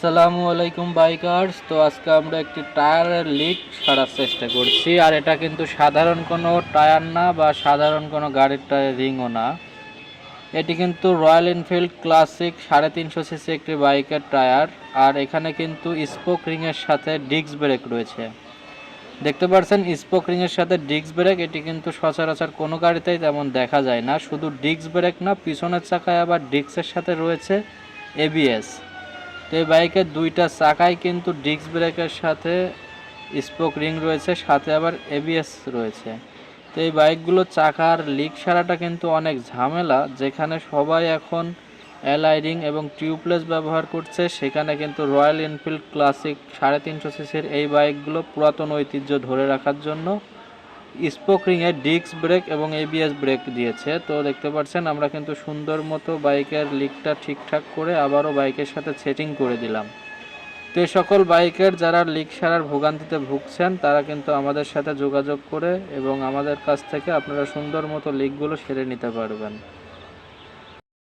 আসসালামু আলাইকুম বাইকার্স। তো আজকে আমরা একটি টায়ারের লিক সারার চেষ্টা করছি। আর এটা কিন্তু সাধারণ কোনো টায়ার না বা সাধারণ কোনো গাড়ির টায়ার রিংও না। এটি কিন্তু রয়্যাল এনফিল্ড ক্লাসিক 350 সিসি একটি বাইকের টায়ার। আর এখানে কিন্তু স্পোক রিংয়ের সাথে ডিস্ক ব্রেক রয়েছে। দেখতে পাচ্ছেন স্পোক রিংয়ের সাথে ডিস্ক ব্রেক, এটি কিন্তু সচরাচর কোনো গাড়িতেই তেমন দেখা যায় না। শুধু ডিস্ক ব্রেক না, পিছনের চাকায় আবার ডিস্কের সাথে রয়েছে এবিএস। তো এই বাইকের দুইটা চাকায় কিন্তু ডিস্ক ব্রেকের সাথে স্পোক রিং রয়েছে, সাথে আবার এবিএস রয়েছে। তো এই বাইকগুলো চাকার লিক সারাটা কিন্তু অনেক ঝামেলা। যেখানে সবাই এখন অ্যালয় রিং এবং টিউবলেস ব্যবহার করছে, সেখানে কিন্তু রয়্যাল এনফিল্ড ক্লাসিক 350 সিসির এই বাইকগুলো পুরাতন ঐতিহ্য ধরে রাখার জন্য স্পোক রিংয়ে ডিস্ক ব্রেক এবং এবিএস ব্রেক দিয়েছে। তো দেখতে পাচ্ছেন আমরা কিন্তু সুন্দর মতো বাইকের লিকটা ঠিকঠাক করে আবারও বাইকের সাথে সেটিং করে দিলাম। তো এই সকল বাইকের যারা লিক সারার ভোগান্তিতে ভুগছেন তারা কিন্তু আমাদের সাথে যোগাযোগ করে এবং আমাদের কাছ থেকে আপনারা সুন্দর মতো লিকগুলো সেরে নিতে পারবেন।